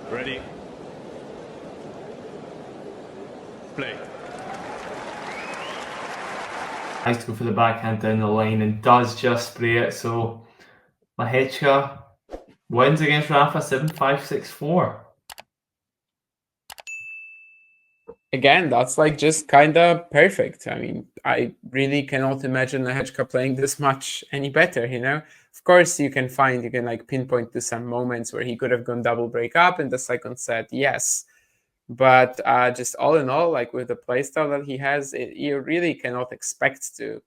Ready? Play. Tries to go for the backhand down the line and does just spray it. So Lehecka wins against Rafa 7-5, 6-4. Again, that's like just kind of perfect. I mean, I really cannot imagine Lehecka playing this much any better, you know? Of course, you can like pinpoint to some moments where he could have gone double break up in the second set, yes. But just all in all, like with the playstyle that he has, you really cannot expect to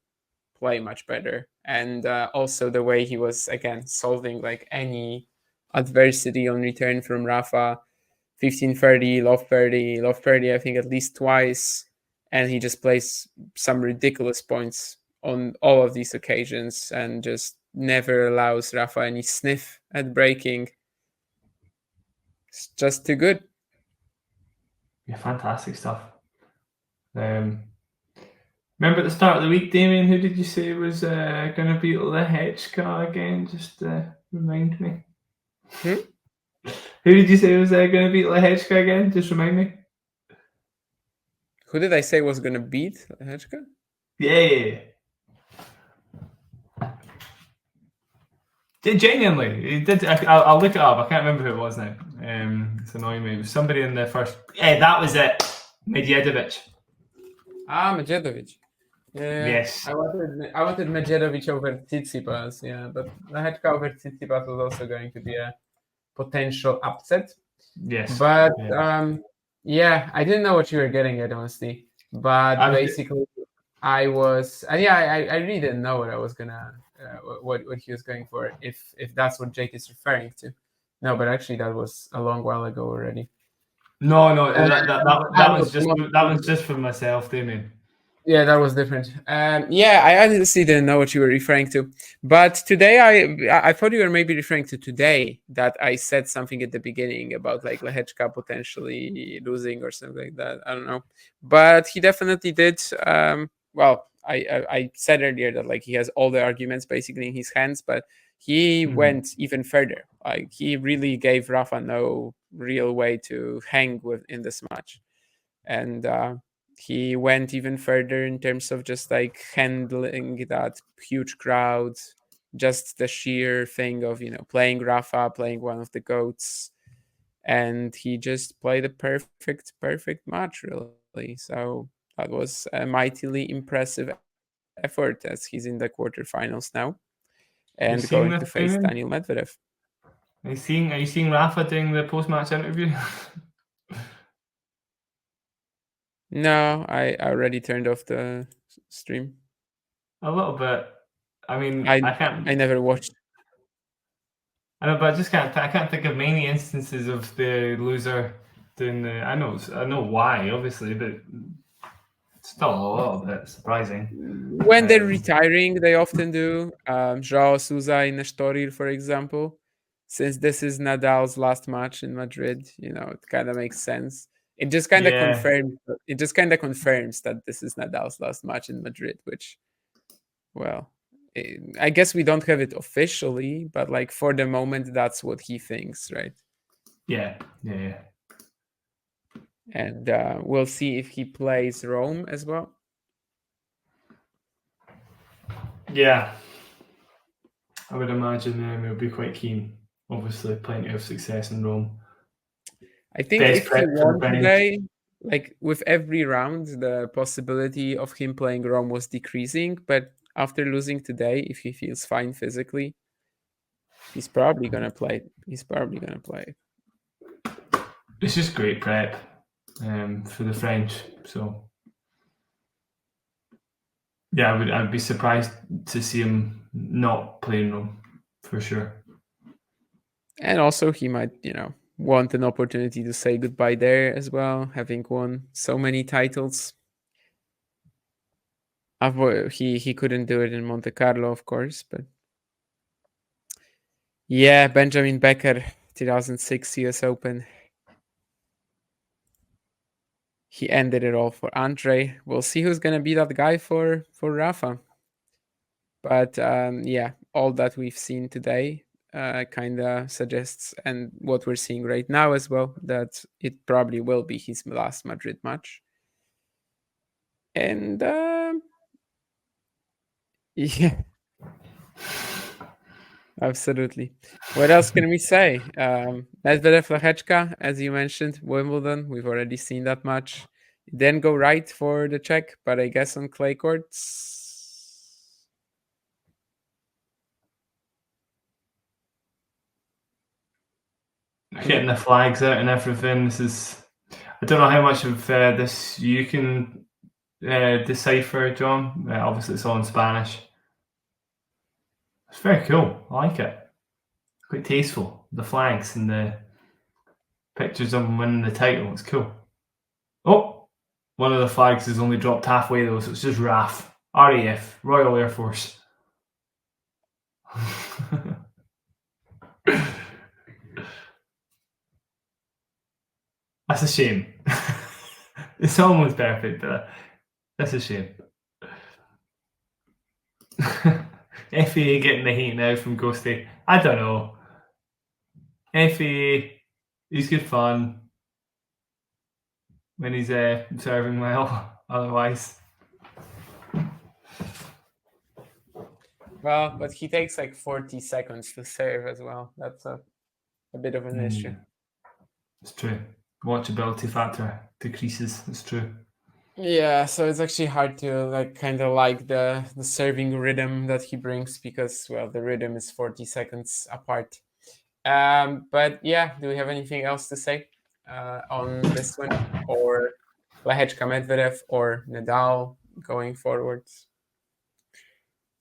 play much better. And also the way he was, again, solving like any adversity on return from Rafa. 15-30, love 30, I think at least twice. And he just plays some ridiculous points on all of these occasions and just never allows Rafa any sniff at breaking. It's just too good. Yeah, fantastic stuff. Remember at the start of the week, Damien, who did you say was going to beat Lehecka again? Just remind me. Hmm? Who did you say was going to beat Lehecka again? Just remind me. Who did I say was going to beat Lehecka? Yeah. Genuinely, it did. I'll look it up. I can't remember who it was now. It's annoying me. It was somebody in the first. Yeah, that was it. Medjedovic. Medjedovic. Yeah, Yes. I wanted Medjedovic over Tsitsipas, yeah, but Lehecka over Tsitsipas was also going to be a potential upset. Yes. But Yeah. yeah, I didn't know what you were getting at, honestly. But basically, I was, and yeah, I really didn't know what I was gonna, what he was going for, if that's what Jake is referring to. No, but actually, that was a long while ago already. No, that was just for myself, Damien. Yeah, that was different. Yeah, I honestly didn't know what you were referring to. But today, I thought you were maybe referring to today, that I said something at the beginning about like Lehecka potentially losing or something like that. I don't know, but he definitely did. Well, I said earlier that like he has all the arguments basically in his hands, but he went even further. Like he really gave Rafa no real way to hang with in this match, and he went even further in terms of just like handling that huge crowd, just the sheer thing of playing Rafa, playing one of the goats, and he just played a perfect match really. So that was a mightily impressive effort, as he's in the quarterfinals now and seeing going this, to face Damien? Daniel Medvedev. Are you seeing Rafa doing the post match interview? No, I already turned off the stream. A little bit. I mean, I I can't. I never watched. I know, but I just can't. I can't think of many instances of the loser doing the. I know why, obviously, but it's still a little bit surprising. When they're retiring, they often do. Joao Sousa in Estoril, for example. Since this is Nadal's last match in Madrid, it kind of makes sense. It just kind of Yeah, confirms. It just kind of confirms that this is Nadal's last match in Madrid, which, well, I guess we don't have it officially, but like for the moment, that's what he thinks, right? yeah. And we'll see if he plays Rome as well. Yeah, I would imagine he'll be quite keen. Obviously, plenty of success in Rome. I think Best if he prep for the won French. today, like with every round, the possibility of him playing Rome was decreasing. But after losing today, if he feels fine physically, he's probably gonna play. He's probably gonna play. It's just great prep for the French. So yeah, I'd be surprised to see him not playing Rome for sure. And also, he might, want an opportunity to say goodbye there as well, having won so many titles. He couldn't do it in Monte Carlo, of course, but yeah, Benjamin Becker, 2006 US Open. He ended it all for Andre. We'll see who's gonna be that guy for Rafa. But yeah, all that we've seen today, kind of suggests, and what we're seeing right now as well, that it probably will be his last Madrid match. And yeah, absolutely. What else can we say? Medvedev Lehecka, as you mentioned, Wimbledon. We've already seen that match. Then go right for the Czech, but I guess on clay courts. Getting the flags out and everything. I don't know how much of this you can decipher, John. Obviously, it's all in Spanish. It's very cool. I like it. Quite tasteful. The flags and the pictures of them winning the title. It's cool. Oh, one of the flags is only dropped halfway though, so it's just RAF, Royal Air Force. That's a shame. It's almost perfect, but that's a shame. FAA getting the hate now from Ghosty. I don't know. FAA, he's good fun when he's serving well. Otherwise, Well, but he takes like 40 seconds to serve as well. That's a bit of an issue. It's true. Watchability factor decreases. It's true. Yeah, so it's actually hard to like kind of like the serving rhythm that he brings, because well, the rhythm is 40 seconds apart. But yeah, do we have anything else to say on this one, or Lehecka Medvedev or Nadal going forwards?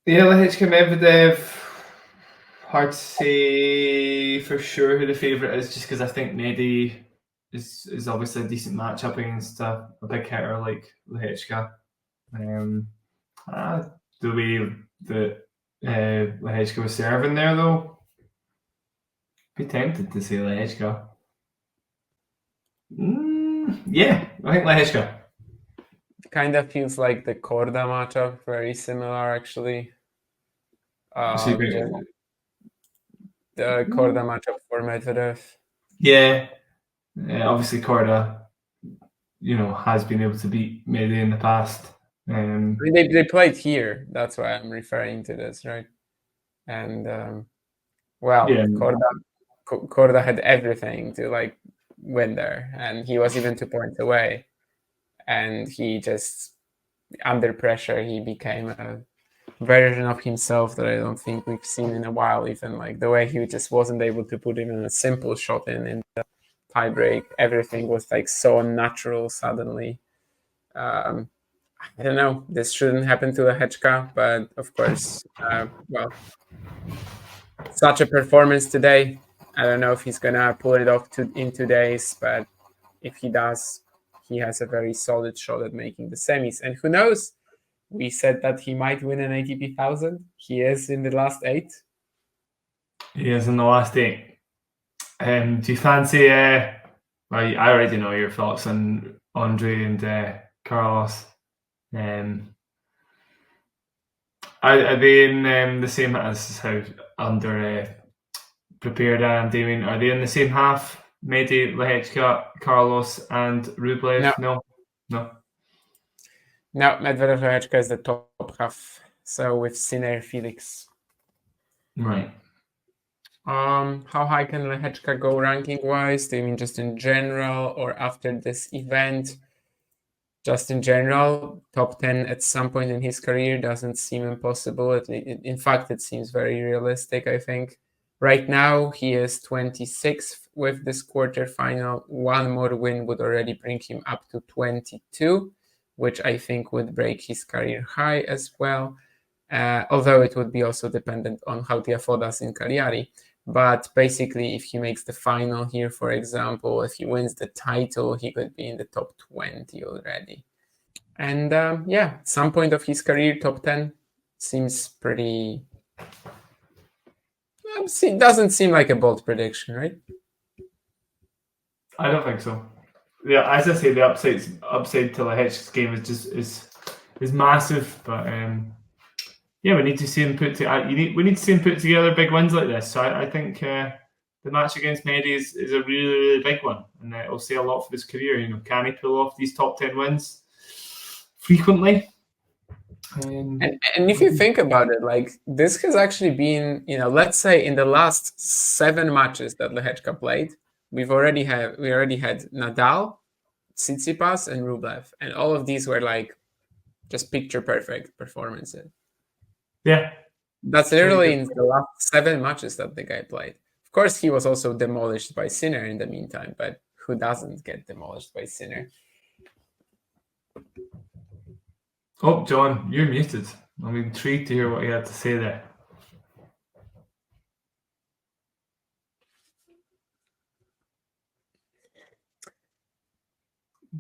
Yeah, Lehecka Medvedev. Hard to say for sure who the favourite is, just because I think Nedi is obviously a decent matchup against a big hitter like Lehecka. The way that Lehecka was serving there, though, be tempted to say Lehecka. Yeah, I think Lehecka. Kind of feels like the Korda matchup, very similar actually. The Korda matchup for Medvedev. Yeah, obviously Korda, has been able to beat Medi in the past. I mean, they played here. That's why I'm referring to this, right? And Yeah. Korda had everything to like win there, and he was even 2 points away. And he just, under pressure, he became a version of himself that I don't think we've seen in a while. Even like the way he just wasn't able to put even a simple shot in the tiebreak. Everything was like so unnatural suddenly. I don't know. This shouldn't happen to Lehecka, but of course, well, such a performance today. I don't know if he's gonna pull it off in 2 days, but if he does, he has a very solid shot at making the semis. And who knows? We said that he might win an ATP 1000. He is in the last 8. He is in the last 8. Do you fancy? Well, I already know your thoughts on Andre and Carlos. Are they in the same as how under prepared and Damien? Are they in the same half? Medi, Lehecka, Carlos, and Rublev? No. No, Medvedev Lehecka is the top half. So with Sinner, Felix. Right. How high can Lehecka go ranking wise? Do you mean just in general or after this event? Just in general, top 10 at some point in his career doesn't seem impossible. In fact, it seems very realistic, I think. Right now, he is 26th with this quarterfinal. One more win would already bring him up to 22, which I think would break his career high as well. Although it would be also dependent on how Tiafoe does in Cagliari. But basically, if he makes the final here, for example, if he wins the title, he could be in the top 20 already. And at some point of his career, top 10 seems pretty... It doesn't seem like a bold prediction, right? I don't think so. Yeah, as I say, the upside to Lehecka's game is massive, but yeah, we need to see him we need to see him put together big wins like this. So I think the match against Mehdi is a really, really big one, and it'll say a lot for his career. Can he pull off these top 10 wins frequently? And if you think about it, like this has actually been, let's say in the last 7 matches that Lehecka played, we already had Nadal, Tsitsipas, and Rublev, and all of these were like just picture perfect performances. Yeah, that's literally in the last 7 matches that the guy played. Of course, he was also demolished by Sinner in the meantime, but who doesn't get demolished by Sinner? Oh, John, you're muted. I'm intrigued to hear what you had to say there.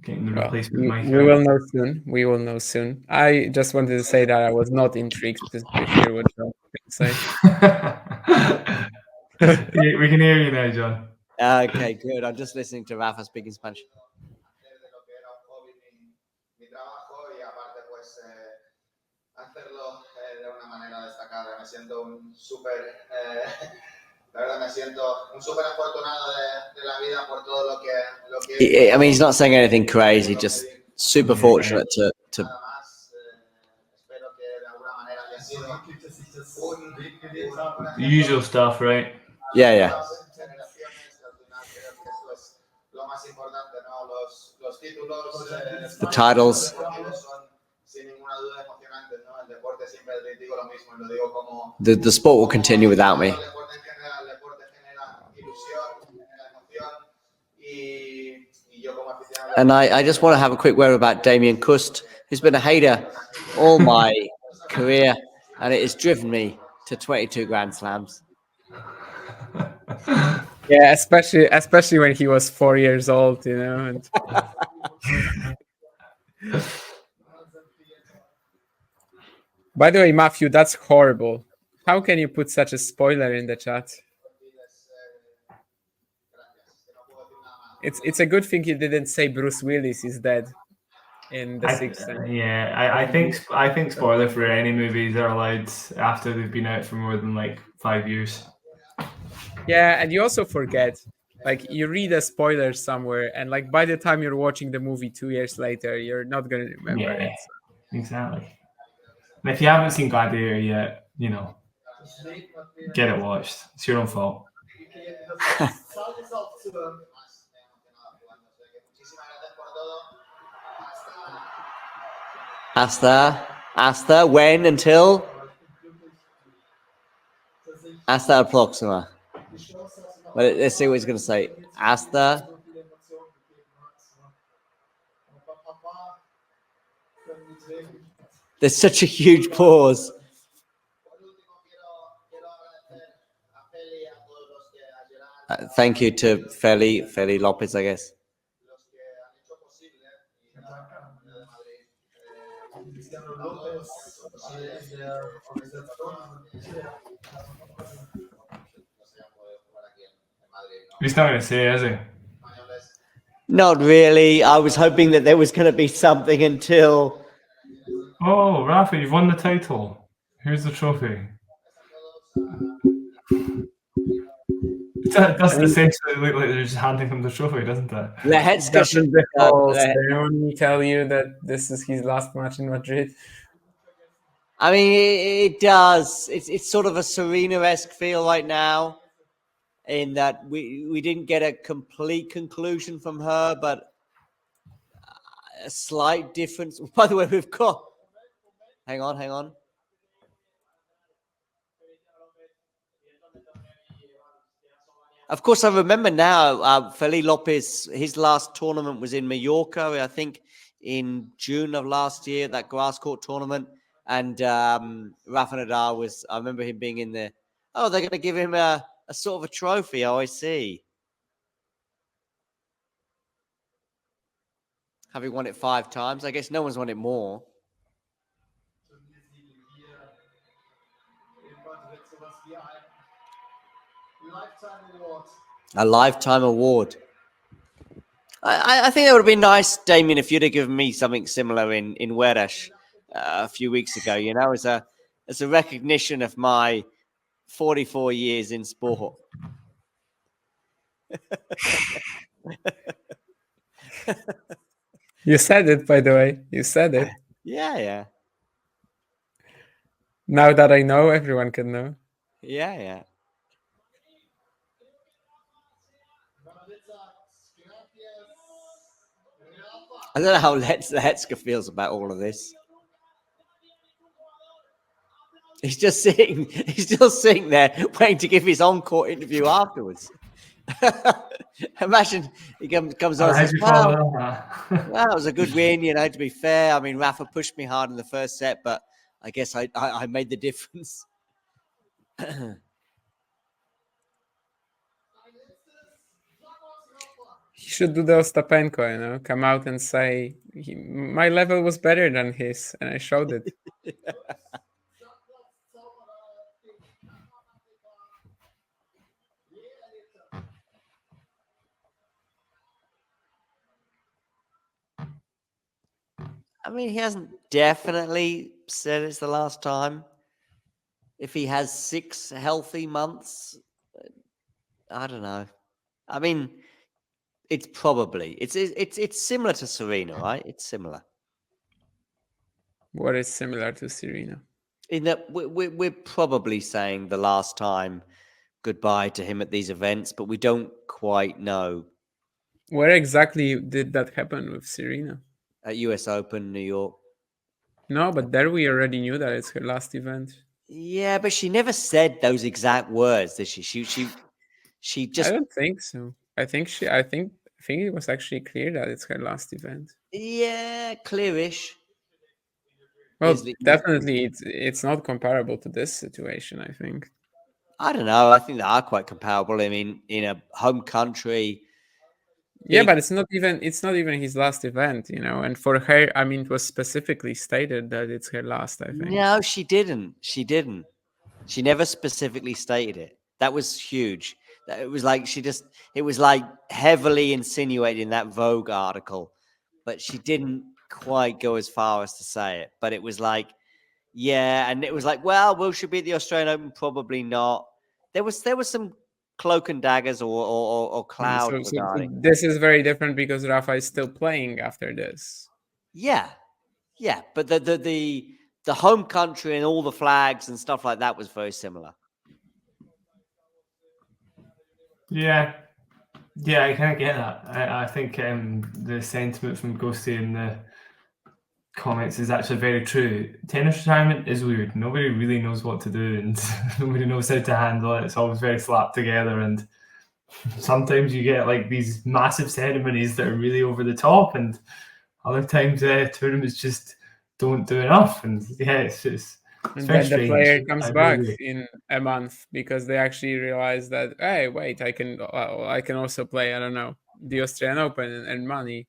Getting the replacement mic. We will know soon. We will know soon. I just wanted to say that I was not intrigued to hear what John can say. We can hear you now, John. Okay, good. I'm just listening to Rafa speaking Spanish. I mean, he's not saying anything crazy, just super fortunate to the usual stuff, right? Yeah. The titles. The sport will continue without me. And I just want to have a quick word about Damien Kust, who's been a hater all my career, and it has driven me to 22 Grand Slams. Yeah, especially when he was 4 years old, And... By the way, Matthew, that's horrible. How can you put such a spoiler in the chat? It's a good thing you didn't say Bruce Willis is dead in The Sixth Sense. I think spoiler for any movies are allowed after they've been out for more than like 5 years. Yeah, and you also forget, like you read a spoiler somewhere, and like by the time you're watching the movie 2 years later, you're not gonna remember it. So. Exactly. And if you haven't seen Gladiator yet, get it watched. It's your own fault. Hasta when until hasta la próxima. But let's see what he's going to say. Hasta. There's such a huge pause. Thank you to Feli Lopez, I guess. He's not going to say, is he? Not really. I was hoping that there was going to be something until... Oh, Rafa, you've won the title. Here's the trophy. It does essentially look like they're just handing him the trophy, doesn't it? Doesn't the whole ceremony tell you that this is his last match in Madrid? I mean, it does. It's sort of a Serena-esque feel right now, in that we didn't get a complete conclusion from her, but a slight difference. By the way, we've got... Hang on. Of course, I remember now, Feli Lopez, his last tournament was in Mallorca, I think in June of last year, that grass court tournament. And Rafa Nadal I remember him being in there. Oh, they're going to give him a sort of a trophy. Oh, I see. Having won it 5 times. I guess no one's won it more. A lifetime award. I think it would have been nice, Damien, if you'd have given me something similar in Weresh a few weeks ago. As a as a recognition of my 44 years in sport. You said it, by the way. You said it. Yeah. Now that I know, everyone can know. Yeah. I don't know how Lehecka feels about all of this. He's just sitting. He's still sitting there, waiting to give his encore interview afterwards. Imagine he comes on and says, "Well, it was a good win. To be fair, I mean, Rafa pushed me hard in the first set, but I guess I made the difference." He should do the Ostapenko, come out and say, my level was better than his, and I showed it. I mean, he hasn't definitely said it's the last time. If he has 6 healthy months, I don't know. I mean, it's probably it's similar to Serena, right? It's similar What is similar to Serena? in that we're probably saying the last time goodbye to him at these events, but we don't quite know. Where exactly did that happen with Serena? At US Open, New York. No, but there we already knew that it's her last event. Yeah, but she never said those exact words, did she? She just. I don't think so. I think it was actually clear that it's her last event. Yeah, clearish. Well, Is the- definitely it's not comparable to this situation, I think. I don't know. I think they are quite comparable. I mean, in a home country. Yeah, but it's not even his last event, And for her, I mean, it was specifically stated that it's her last, I think. No, she didn't. She never specifically stated it. That was huge. It was like it was like heavily insinuated in that Vogue article, but she didn't quite go as far as to say it. But it was like, yeah, and it was like, well, will she be at the Australian Open? Probably not. There was some cloak and daggers or cloud So regarding. this is very different because Rafa is still playing after this. Yeah, but the home country and all the flags and stuff like that was very similar. Yeah, I kind of get that. I think the sentiment from Ghosty in the comments is actually very true. Tennis retirement is weird. Nobody really knows what to do, and nobody knows how to handle it. It's always very slapped together, and sometimes you get like these massive ceremonies that are really over the top, and other times tournaments just don't do enough. And yeah, it's very then the strange. player comes back agree. in a month because they actually realize that, hey, wait, I can also play, I don't know, the Australian Open and money.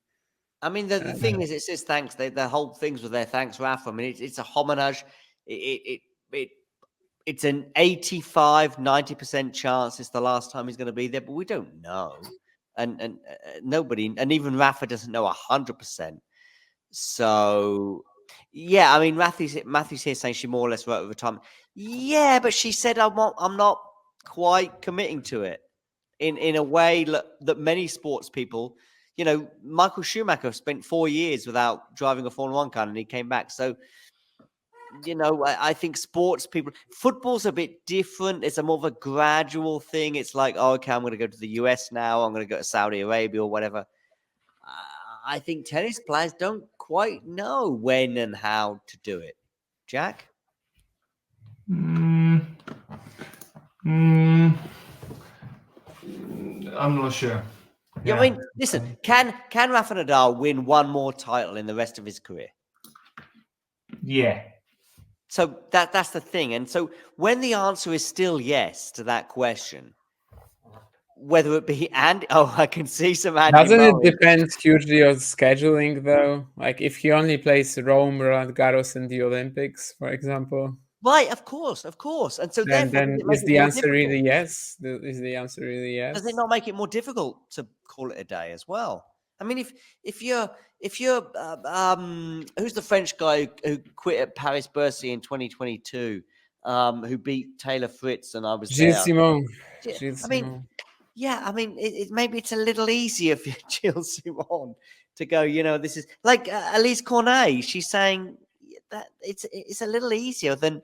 I mean, the thing is, it says thanks. The whole things with their thanks, Rafa. I mean, it's a homage. It's an 85-90% chance it's the last time he's going to be there, but we don't know, and nobody, and even Rafa doesn't know 100%. So, yeah, I mean, Matthew's here saying she more or less wrote over time. Yeah, but she said I'm not quite committing to it in a way that many sports people. Michael Schumacher spent 4 years without driving a Formula 1 car, and he came back. So, I think sports people, football's a bit different. It's a more of a gradual thing. It's like, oh, okay, I'm going to go to the US now. I'm going to go to Saudi Arabia or whatever. I think tennis players don't quite know when and how to do it. Jack? I'm not sure. Yeah, I mean, listen, can Rafa Nadal win one more title in the rest of his career? Yeah. So that's the thing. And so when the answer is still yes to that question, whether it be I can see some Andy Doesn't Murray. it depend hugely on scheduling, though? Like if he only plays Rome, Roland Garros, and the Olympics, for example. Right, of course. And so then is the answer really yes? Is the answer really yes? Does it not make it more difficult to call it a day as well? I mean, if you're who's the French guy who quit at Paris-Bercy in 2022? who beat Taylor Fritz, and I was Gilles there. Simon. Yeah, Gilles I mean, Simon. yeah, I mean, maybe it's a little easier for Jill Simon to go. This is like Elise Cornet. She's saying that it's a little easier than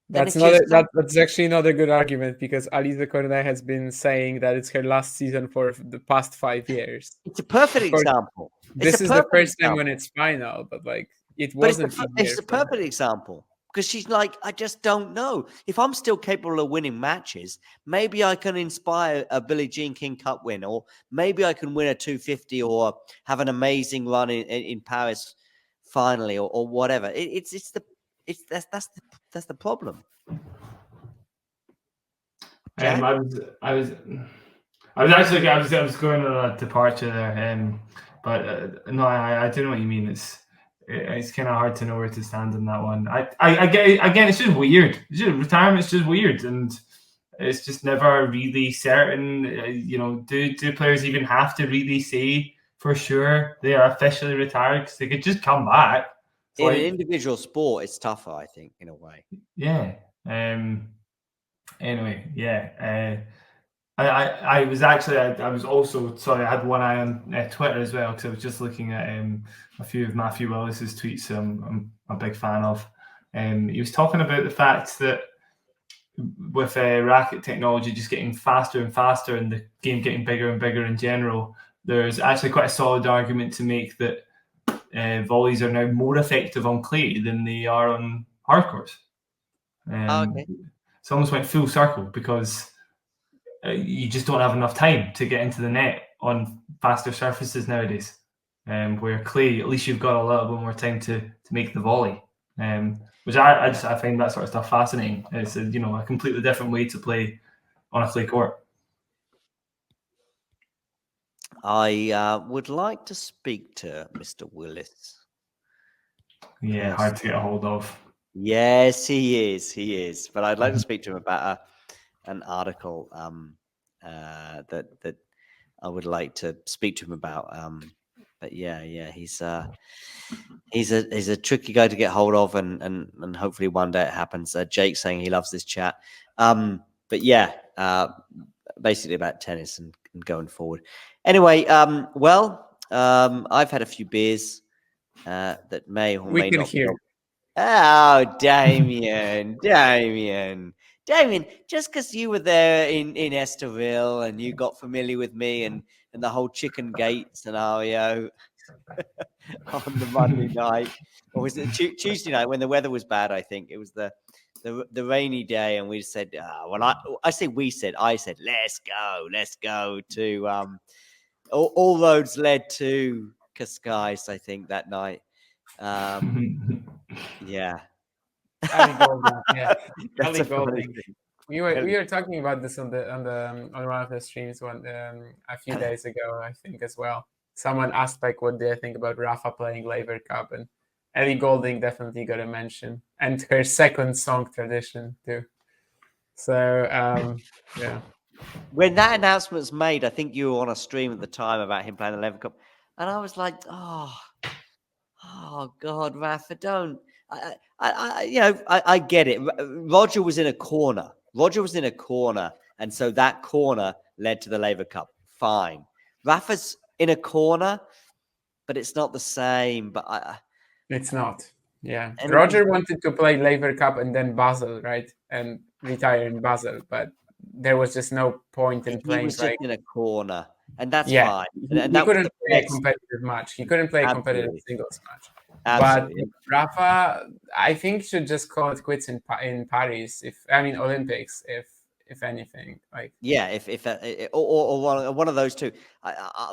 That's if you're that's actually not a good argument, because Alice Cornet has been saying that it's her last season for the past 5 years. It's a perfect Of course, example. this is the first time when it's final, but like it But wasn't it's easier a for her. perfect example because she's like, I just don't know. If I'm still capable of winning matches, maybe I can inspire a Billie Jean King Cup win, or maybe I can win a 250 or have an amazing run in Paris finally, or whatever. That's the problem. Jack? I was going on a departure there, but no, I do know what you mean. It's kind of hard to know where to stand on that one. I get it. Again, it's just weird. Retirement's just weird, and it's just never really certain. Do players even have to really say for sure they are officially retired? Because they could just come back. In an individual sport, it's tougher, I think, in a way. Yeah. Anyway, yeah. I was also sorry. I had one eye on Twitter as well, because I was just looking at a few of Matthew Willis's tweets. I'm a big fan of. He was talking about the fact that with racket technology just getting faster and faster, and the game getting bigger and bigger in general, there's actually quite a solid argument to make that volleys are now more effective on clay than they are on hard courts. Okay. It's almost went full circle, because you just don't have enough time to get into the net on faster surfaces nowadays. Where clay, at least you've got a little bit more time to make the volley. Which I find that sort of stuff fascinating. It's a completely different way to play on a clay court. I would like to speak to Mr. Willis. Yeah, hard to get a hold of. Yes, he is. But I'd like to speak to him about an article that I would like to speak to him about. But yeah, he's a tricky guy to get hold of, and hopefully one day it happens. Jake's saying he loves this chat. But yeah, basically about tennis and going forward. Anyway, I've had a few beers that may or may not hear. Oh, Damien, just because you were there in Esterville and you got familiar with me and the whole chicken gate scenario on the Monday night, or was it Tuesday night when the weather was bad? I think it was the rainy day, and we said, I said, let's go to all roads led to Cascais, I think, that night. Yeah. Ali Golding, yeah. That's Ali a funny Golding. thing. We were talking about this on one of the streams a few days ago, I think, as well. Someone asked like, what do I think about Rafa playing Laver Cup, and Ellie Golding definitely got a mention, and her second song tradition too. So yeah. When that announcement was made, I think you were on a stream at the time about him playing the Laver Cup, and I was like, oh God, Rafa, don't. I get it. Roger was in a corner. And so that corner led to the Laver Cup. Fine. Rafa's in a corner, but it's not the same. But it's not. Yeah, Roger wanted to play Laver Cup and then Basel, right, and retire in Basel, but there was just no point in playing. He was just in a corner, and that's fine. And he couldn't play a competitive match. He couldn't play a competitive singles match. Absolutely. But Rafa, I think, should just call it quits in Paris. Olympics, if anything. Like or one of those two.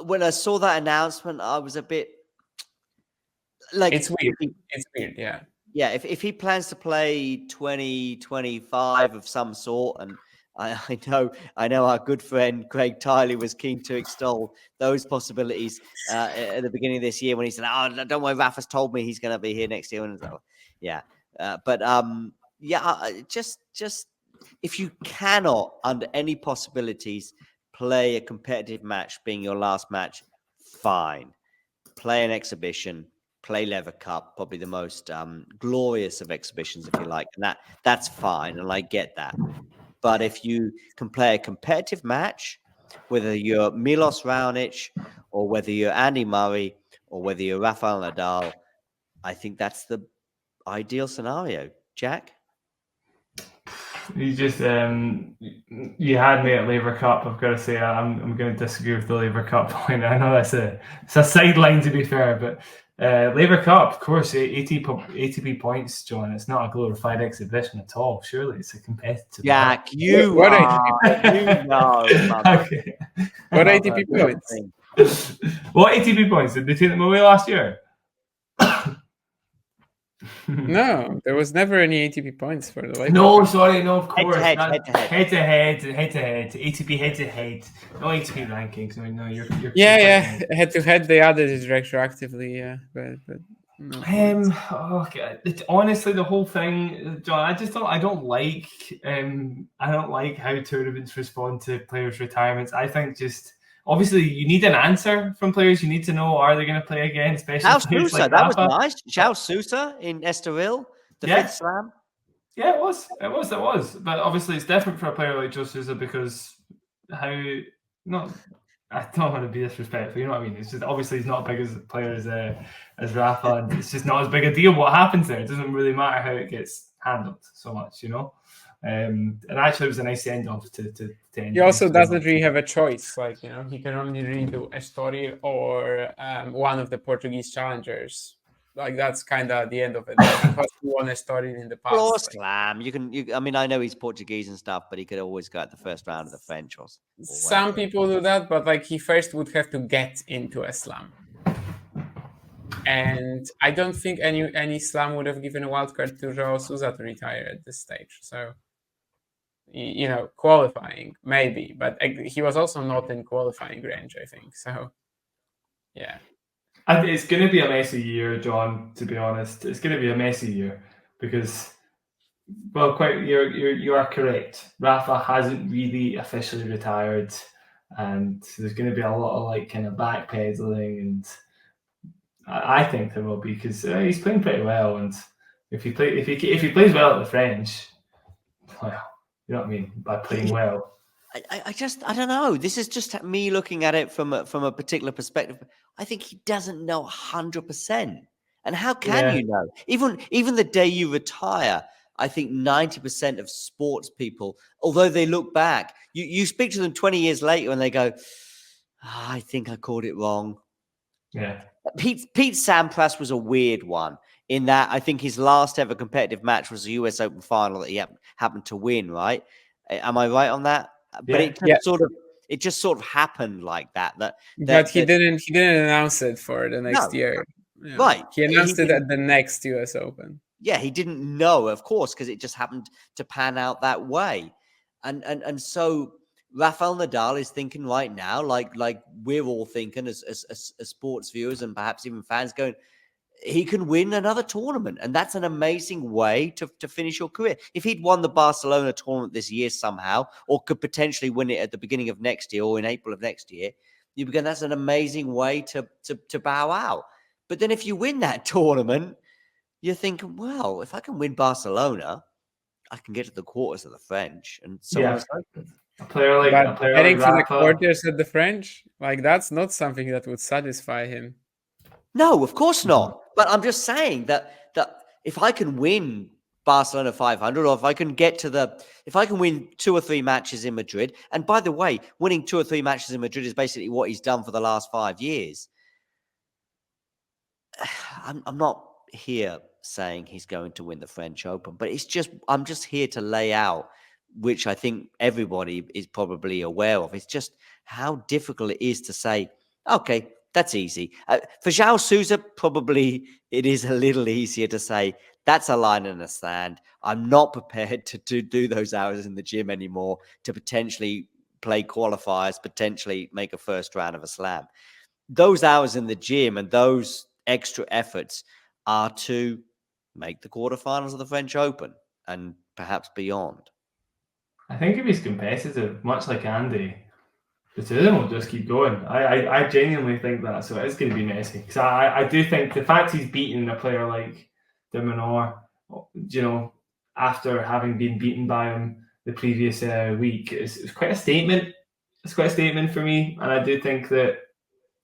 When I saw that announcement, I was a bit like, it's weird. It's weird, yeah. Yeah, if he plans to play 2025 of some sort, and I know our good friend Craig Tiley was keen to extol those possibilities at the beginning of this year when he said, "Oh, don't worry, Rafa's told me he's going to be here next year." And just if you cannot, under any possibilities, play a competitive match being your last match, fine. Play an exhibition, play Lever Cup, probably the most glorious of exhibitions, if you like, and that's fine, and I get that. But if you can play a competitive match, whether you're Milos Raonic or whether you're Andy Murray or whether you're Rafael Nadal, I think that's the ideal scenario. Jack? You just you had me at Labour Cup. I've got to say I'm going to disagree with the Labour Cup point. I know it's a sideline to be fair, but Labour Cup, of course, ATP points, John. It's not a glorified exhibition at all. Surely it's a competitive. Jack, you What Okay. What ATP points? What ATP points did they take them away last year? No, there was never any ATP points for the Labour No, Cup. sorry, no, of course. Head to head. ATP head to head. No ATP rankings. No, you're Yeah, head to head. They added it retroactively. Yeah, but no points. Okay. Honestly, the whole thing, John, I don't like how tournaments respond to players' retirements. I think just obviously you need an answer from players. You need to know, are they going to play again, especially Zhao players Sousa, like that was Rafa. nice. Zhao Sousa in Estoril, the Yeah. fifth slam. Yeah, it was. But obviously it's different for a player like Joe Sousa because I don't want to be disrespectful, you know what I mean? It's just obviously he's not as big as a player as Rafa, and it's just not as big a deal what happens there. It doesn't really matter how it gets handled so much, you know. And actually, it was a nice end off to end. He also doesn't really have a choice. Like, you know, he can only really do Estoril or one of the Portuguese challengers. Like, that's kind of the end of it. Like, because he won Estoril in the past. Or slam. I mean, I know he's Portuguese and stuff, but he could always go at the first round of the French. Or some people do that, but like he first would have to get into a slam. And I don't think any slam would have given a wildcard to Joao Sousa to retire at this stage. So, you know, qualifying maybe, but he was also not in qualifying range, I think. So, yeah. It's going to be a messy year, John. To be honest, it's going to be a messy year because, well, you are correct. Rafa hasn't really officially retired, and there's going to be a lot of like kind of backpedaling, and I think there will be because he's playing pretty well, and if he plays well at the French, well, you know what I mean by playing well. I don't know. This is just me looking at it from a particular perspective. I think he doesn't know 100%. And how can you know? Even the day you retire, I think 90% of sports people, although they look back, you speak to them 20 years later and they go, I think I called it wrong. Yeah. Pete Sampras was a weird one in that I think his last ever competitive match was the US Open final that he happened to win, right? Am I right on that? But it just sort of happened like that. But he didn't announce it for the next year. Yeah. Right. He announced it at the next US Open. Yeah, he didn't know, of course, because it just happened to pan out that way. And so Rafael Nadal is thinking right now, like we're all thinking as sports viewers and perhaps even fans, going, he can win another tournament. And that's an amazing way to finish your career. If he'd won the Barcelona tournament this year somehow, or could potentially win it at the beginning of next year or in April of next year, you'd be going, that's an amazing way to bow out. But then if you win that tournament, you're thinking, well, if I can win Barcelona, I can get to the quarters of the French. And so on and so forth. A player like getting to the Rafa, quarters at the French, like that's not something that would satisfy him. No, of course not. But I'm just saying that if I can win Barcelona 500, or if I can win 2 or 3 matches in Madrid, and by the way, winning 2 or 3 matches in Madrid is basically what he's done for the last 5 years. I'm not here saying he's going to win the French Open, but I'm just here to lay out, which I think everybody is probably aware of. It's just how difficult it is to say, okay, that's easy. For Joao Sousa, probably it is a little easier to say, that's a line in the sand. I'm not prepared to do those hours in the gym anymore to potentially play qualifiers, potentially make a first round of a slam. Those hours in the gym and those extra efforts are to make the quarterfinals of the French Open and perhaps beyond. I think if he's competitive, much like Andy, the two of them will just keep going. I genuinely think that. So it's going to be messy. Because I do think the fact he's beaten a player like de Minaur, after having been beaten by him the previous week, is quite a statement. It's quite a statement for me. And I do think that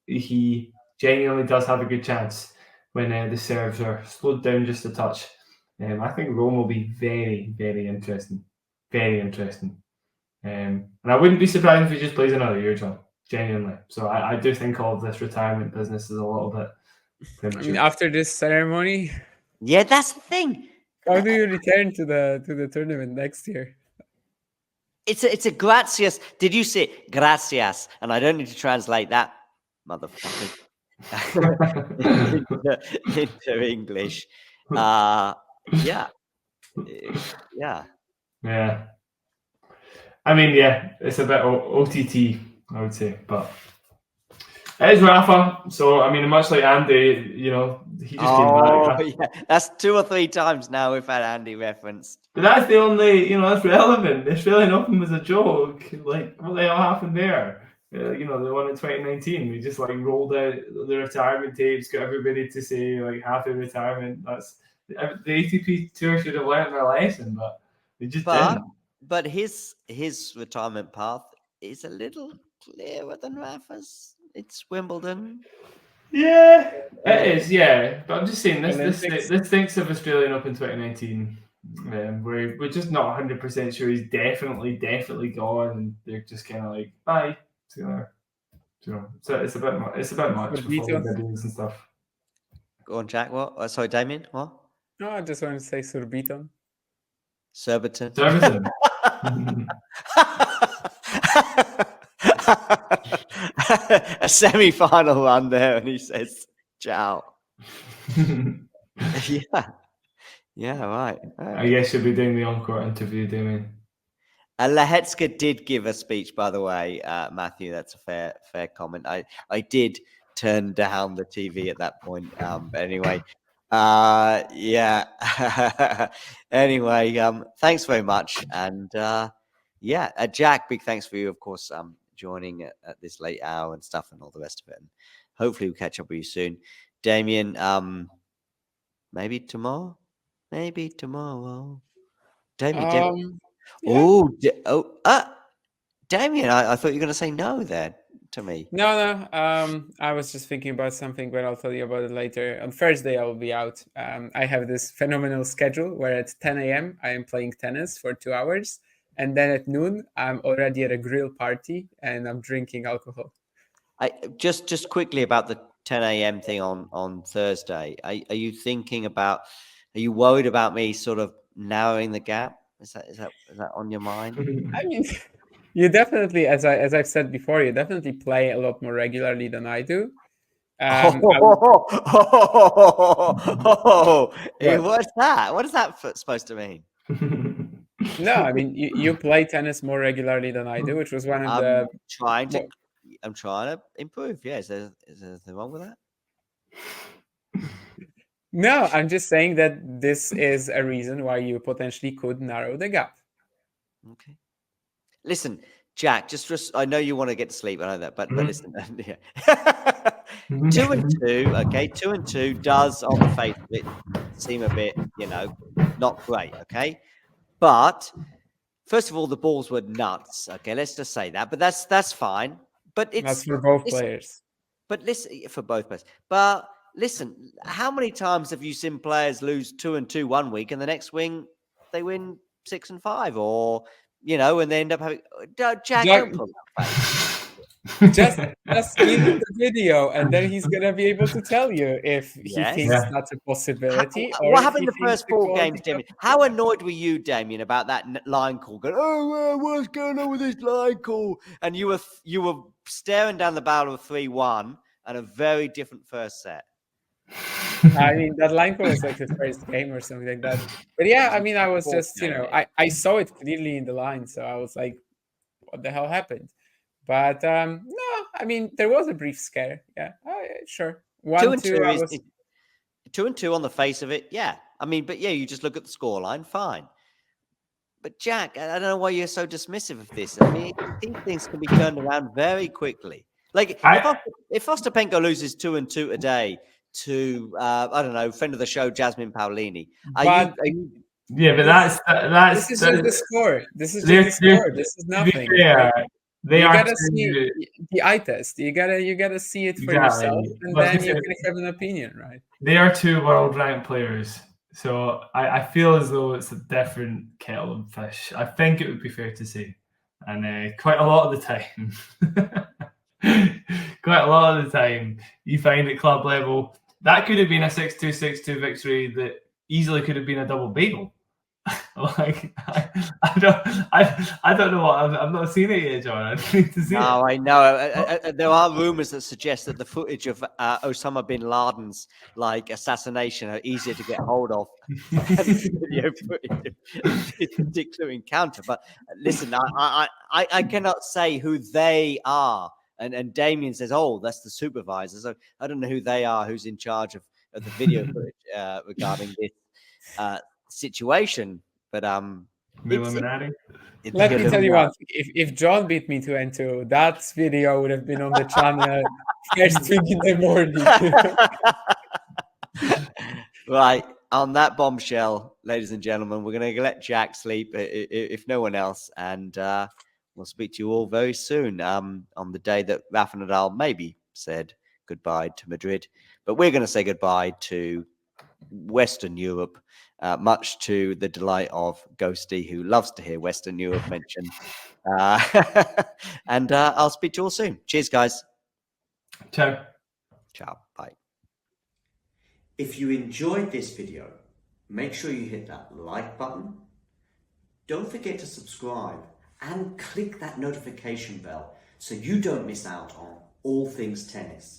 he genuinely does have a good chance when the serves are slowed down just a touch. I think Rome will be very, very interesting. Very interesting. And I wouldn't be surprised if he just plays another year, John. Genuinely. So I do think all of this retirement business is a little bit premature. I mean, after this ceremony, Yeah, that's the thing. how do you return to the tournament next year? It's a gracias. Did you say gracias? And I don't need to translate that, motherfucker, into English. Yeah. Yeah. Yeah. I mean, yeah, it's a bit OTT, I would say, but it is Rafa. So I mean, much like Andy, he just came back. Yeah. That's 2 or 3 times now we've had Andy referenced. But that's the only, that's relevant. Australian Open was a joke. Like, what the hell happened there? The one in 2019, we just rolled out the retirement tapes, got everybody to say happy retirement. That's the ATP tour should have learned their lesson, but they just didn't. But his retirement path is a little clearer than Rafa's. It's Wimbledon. Yeah, it is. Yeah, but I'm just saying this thinks of Australian Open 2019. We're just not 100% sure he's definitely gone, and they're just kind of bye. So it's a bit much. It's a bit much with all the videos and stuff. Go on, Jack. What? Sorry, Damien. What? No, I just wanted to say Surbiton. Surbiton. A semi-final run there, and he says, "Ciao." Yeah, right. I guess you'll be doing the encore interview, Damien. Lehecka did give a speech, by the way, Matthew. That's a fair comment. I did turn down the TV at that point. But anyway, yeah. Anyway, thanks very much. And Jack, big thanks for you, of course, joining at this late hour and stuff and all the rest of it. And hopefully we'll catch up with you soon. Damien, maybe tomorrow? Maybe tomorrow. Damien. Yeah. Damien, I thought you were going to say no there to me. No. I was just thinking about something, but I'll tell you about it later. On Thursday, I will be out. I have this phenomenal schedule where at 10 a.m. I am playing tennis for 2 hours. And then at noon, I'm already at a grill party and I'm drinking alcohol. Just quickly about the 10 a.m. thing on Thursday. Are you thinking about? Are you worried about me sort of narrowing the gap? Is that on your mind? I mean, you definitely, as I've said before, you definitely play a lot more regularly than I do. What's that? What is that supposed to mean? No, I mean you play tennis more regularly than I do, which was one of the. I'm trying to improve. Yeah, is there anything wrong with that? No, I'm just saying that this is a reason why you potentially could narrow the gap. Okay. Listen, Jack, I know you want to get to sleep. I know that, but listen. 2 and 2, okay? 2 and 2 does, on the face of it, seem a bit, not great, okay? But first of all, the balls were nuts. Okay, let's just say that. But that's fine. But that's for both players. But listen, for both players. But listen, how many times have you seen players lose 2 and 2 one week and the next week they win 6 and 5, or and they end up having Jack, don't pull that face. Just give him the video, and then he's gonna be able to tell you if he thinks that's a possibility. What happened in the first 4 games, Damien? How annoyed were you, Damien, about that line call? Going, what's going on with this line call? And you were staring down the barrel of 3-1 and a very different first set. I mean, that line call was like the first game or something like that. But yeah, I mean, I was just, I saw it clearly in the line, so I was like, what the hell happened? But no, I mean, there was a brief scare. Yeah, sure. 2 and 2 2 and 2 on the face of it. Yeah, I mean, but yeah, you just look at the scoreline. Fine. But Jack, I don't know why you're so dismissive of this. I mean, these things can be turned around very quickly. Like if Ostapenko loses 2-2 today to I don't know, friend of the show Jasmine Paolini, are But you Yeah, but this is just the score. This is just the score. This is to be nothing. fair, they You are gotta see two, the eye test. You gotta see it for yourself, exactly. and But then you can have an opinion, right? they are two world ranked players. So I feel as though it's a different kettle of fish. I think it would be fair to say. And quite a lot of the time, quite a lot of the time, you find at club level, that could have been a 6-2, 6-2 victory that easily could have been a double bagel. Like I don't know what I've not seen it yet, John. I need to see it. No, I know. There are rumors that suggest that the footage of Osama bin Laden's assassination are easier to get hold of than the video footage of this particular encounter. But listen, I cannot say who they are. And Damien says, "Oh, that's the supervisor." So I don't know who they are, who's in charge of the video footage regarding this situation. But The Illuminati. it's Let me tell you Illuminati. what. If John beat me to N2, that video would have been on the channel first thing in the morning. Right. On that bombshell, ladies and gentlemen, we're going to let Jack sleep, if no one else. And we'll speak to you all very soon on the day that Rafa Nadal maybe said goodbye to Madrid. But we're going to say goodbye to Western Europe, much to the delight of Ghosty, who loves to hear Western Europe mentioned. And I'll speak to you all soon. Cheers, guys. Ciao. Ciao. Bye. If you enjoyed this video, make sure you hit that like button. Don't forget to subscribe and click that notification bell so you don't miss out on all things tennis.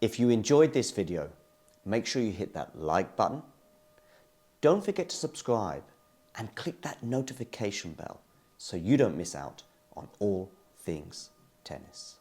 If you enjoyed this video, make sure you hit that like button. Don't forget to subscribe and click that notification bell so you don't miss out on all things tennis.